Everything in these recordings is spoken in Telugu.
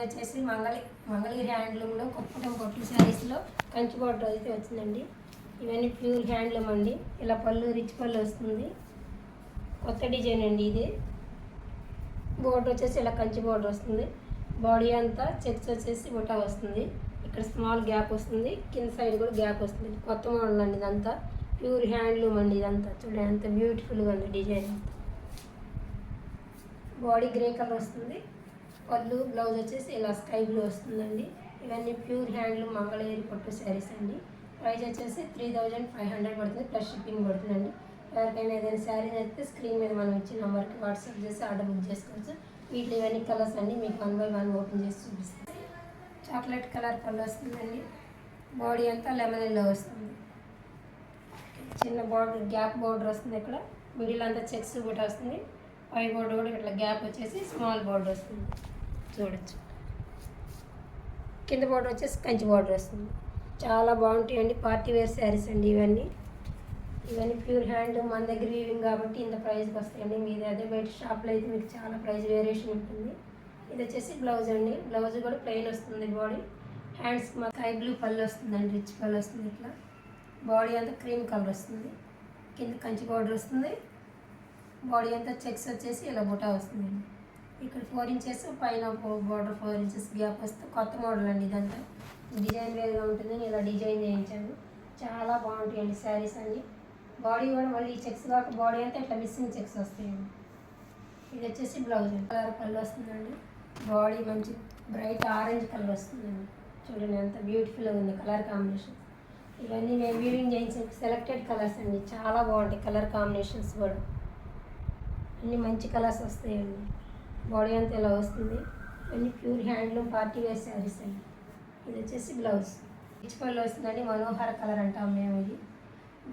వచ్చేసి మంగళగిరి హ్యాండ్లూమ్లో కొప్పటం పొట్టు శారీస్లో కంచి బోర్డర్ అయితే వచ్చిందండి. ఇవన్నీ ప్యూర్ హ్యాండ్లూమ్ అండి. ఇలా పళ్ళు రిచ్ పళ్ళు వస్తుంది. కొత్త డిజైన్ అండి ఇది. బోర్డర్ వచ్చేసి ఇలా కంచి బోర్డర్ వస్తుంది. బాడీ అంతా చెక్స్ వచ్చేసి బుటా వస్తుంది. ఇక్కడ స్మాల్ గ్యాప్ వస్తుంది. కింద సైడ్ కూడా గ్యాప్ వస్తుంది. కొత్త మోడల్ అండి ఇదంతా. ప్యూర్ హ్యాండ్లూమ్ అండి ఇదంతా. చూడండి ఎంత బ్యూటిఫుల్గా ఉంది డిజైన్. బాడీ గ్రే కలర్ వస్తుంది. పళ్ళు బ్లౌజ్ వచ్చేసి ఇలా స్కై బ్లూ వస్తుందండి. ఇవన్నీ ప్యూర్ హ్యాండ్లూమ్ మంగళగిరి పట్టు శారీస్ అండి. ప్రైస్ వచ్చేసి 3500 పడుతుంది, ప్లస్ షిప్పింగ్ పడుతుందండి. ఎవరికైనా ఏదైనా శారీ నచ్చితే స్క్రీన్ మీద మనం ఇచ్చిన నెంబర్కి వాట్సాప్ చేసి ఆర్డర్ బుక్ చేసుకోవచ్చు. వీటిలో ఇవన్నీ కలర్స్ అండి మీకు 1 by 1 ఓపెన్ చేసి చూపిస్తాను. చాక్లెట్ కలర్ పళ్ళు వస్తుందండి. బాడీ అంతా లెమన్ ఎల్లో వస్తుంది. చిన్న బార్డర్ గ్యాప్ బార్డర్ వస్తుంది. ఇక్కడ మిడిల్ అంతా చెక్స్ కూడా వస్తుంది. పై బోర్డర్ కూడా ఇట్లా గ్యాప్ వచ్చేసి స్మాల్ బార్డర్ వస్తుంది. చూడొచ్చు. కింద బార్డర్ వచ్చేసి కంచి బార్డర్ వస్తుంది. చాలా బాగుంటాయండి. పార్టీ వేర్ శారీస్ అండి ఇవన్నీ. ప్యూర్ హ్యాండ్ మన దగ్గర వీవింగ్ కాబట్టి ఇంత ప్రైస్కి వస్తాయండి. మీది అదే బయట షాప్లో అయితే మీకు చాలా ప్రైస్ వేరియేషన్ ఉంటుంది. ఇది వచ్చేసి బ్లౌజ్ అండి. బ్లౌజ్ కూడా ప్లెయిన్ వస్తుంది. బాడీ హ్యాండ్స్ స్కై బ్లూ పళ్ళు వస్తుందండి. రిచ్ పళ్ళు వస్తుంది. ఇట్లా బాడీ అంతా క్రీమ్ కలర్ వస్తుంది. కింద కంచి బార్డర్ వస్తుంది. బాడీ అంతా చెక్స్ వచ్చేసి ఇలా బుటా వస్తుందండి. ఇక్కడ 4 ఇంచెస్ పైన బార్డర్ 4 ఇంచెస్ గ్యాప్ వస్తే కొత్త మోడల్ అండి. ఇదంతా డిజైన్ వేరుగా ఉంటుందని ఇలా డిజైన్ చేయించాను. చాలా బాగుంటాయండి శారీస్ అన్నీ. బాడీ కూడా మళ్ళీ చెక్స్ కాక బాడీ అంతా ఇట్లా మిస్సింగ్ చెక్స్ వస్తాయండి. ఇది వచ్చేసి బ్లౌజ్ కలర్ పళ్ళు వస్తుందండి. బాడీ మంచి బ్రైట్ ఆరెంజ్ కలర్ వస్తుందండి. చూడండి ఎంత బ్యూటిఫుల్గా ఉంది కలర్ కాంబినేషన్. ఇవన్నీ నేను వీవింగ్ చేయించిన సెలెక్టెడ్ కలర్స్ అండి. చాలా బాగుంటాయి కలర్ కాంబినేషన్స్ కూడా. అన్నీ మంచి కలర్స్ వస్తాయండి. బాడీ అంతా ఇలా వస్తుంది. ఇవన్నీ pure handloom party wear saris అండి. ఇది వచ్చేసి బ్లౌజ్ రిచ్ పళ్ళు వస్తుందండి. మనోహర కలర్ అంటాం మేము. ఇది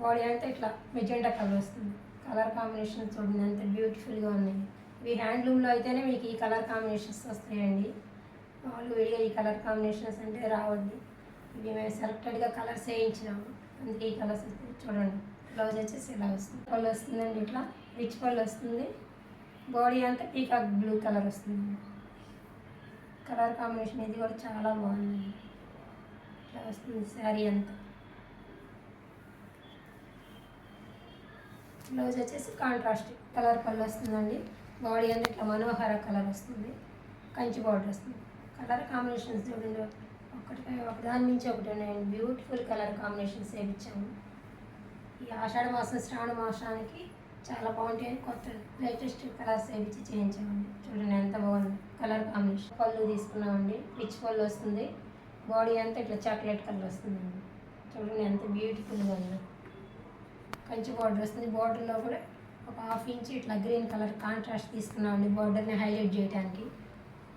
బాడీ అంతా ఇట్లా మెజెండా కలర్ వస్తుంది. కలర్ కాంబినేషన్ చూడండి ఎంత బ్యూటిఫుల్గా ఉన్నాయి. ఇవి హ్యాండ్లూమ్లో అయితేనే మీకు ఈ కలర్ కాంబినేషన్స్ వస్తాయండి. వాళ్ళు విడిగా ఈ కలర్ కాంబినేషన్స్ అంటే రావండి. ఇవి మేము సెలెక్టెడ్గా కలర్స్ వేయించినాము, అందుకే ఈ కలర్స్ వస్తాయి. చూడండి బ్లౌజ్ వచ్చేసి ఇలా వస్తుంది. పళ్ళు వస్తుందండి. ఇట్లా రిచ్ పళ్ళు వస్తుంది. బాడీ అంతా పీకాక్ బ్లూ కలర్ వస్తుంది. కలర్ కాంబినేషన్ ఇది కూడా చాలా బాగుంది. ఇట్లా వస్తుంది శారీ అంతా. బ్లౌజ్ వచ్చేసి కాంట్రాస్ట్ కలర్ పళ్ళు వస్తుందండి. బాడీ అంతా ఇట్లా మనోహర కలర్ వస్తుంది. కంచి బార్డర్ వస్తుంది. కలర్ కాంబినేషన్స్ చూడండి ఒకదాని నుంచి ఒకటి ఉన్నాయండి. బ్యూటిఫుల్ కలర్ కాంబినేషన్స్ వేయించాము. ఈ ఆషాఢ మాసం శ్రావణ మాసానికి చాలా బాగుంటాయి. కొత్త లేటెస్ట్ కలర్స్ వేయించి చేయించామండి. చూడండి ఎంత బాగుంది కలర్ కాంబినేషన్. పళ్ళు తీసుకున్నామండి. రిచ్ పళ్ళు వస్తుంది. బాడీ అంతా ఇట్లా చాక్లెట్ కలర్ వస్తుందండి. చూడండి ఎంత బ్యూటిఫుల్గా ఉంది. కంచి బార్డర్ వస్తుంది. బార్డర్లో కూడా ఒక 1/2 ఇంచ్ ఇట్లా గ్రీన్ కలర్ కాంట్రాస్ట్ తీసుకున్నామండి బార్డర్ని హైలైట్ చేయడానికి.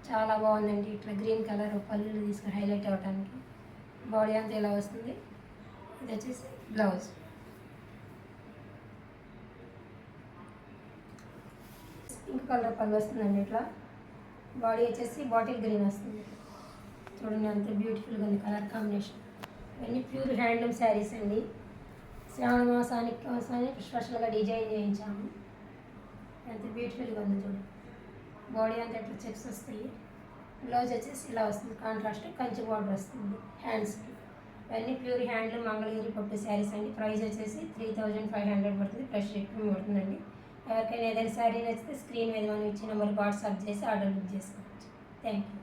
చాలా బాగుందండి. ఇట్లా గ్రీన్ కలర్ పళ్ళు తీసుకుని హైలైట్ అవ్వడానికి. బాడీ అంతా ఇలా వస్తుంది. ఇది వచ్చేసి బ్లౌజ్ పింక్ కలర్ పళ్ళు వస్తుందండి. ఇట్లా బాడీ వచ్చేసి బాటిల్ గ్రీన్ వస్తుంది. చూడండి అంత బ్యూటిఫుల్గా ఉంది కలర్ కాంబినేషన్. ఇవన్నీ ప్యూర్ హ్యాండ్లూమ్ శారీస్ అండి. శ్రావణ మాసానికి స్పెషల్గా డిజైన్ చేయించాము. ఎంత బ్యూటిఫుల్గా ఉంది చూడండి. బాడీ అంతా ఇట్లా చెక్స్ వస్తాయి. బ్లౌజ్ వచ్చేసి ఇలా వస్తుంది. కాంట్రాస్ట్ కంచి బార్డర్ వస్తుంది హ్యాండ్స్కి. ఇవన్నీ ప్యూర్ హ్యాండ్లూమ్ మంగళగిరి పట్టు శారీస్ అండి. ప్రైస్ వచ్చేసి 3500 పడుతుంది, ప్లస్ షిప్పింగ్ పడుతుందండి. ఎవరికైనా ఏదైనా శారీ నచ్చితే స్క్రీన్ మీద మనం ఇచ్చిన నెంబర్కి వాట్సాప్ చేసి ఆర్డర్ బుక్ చేసుకోవచ్చు. Thank you.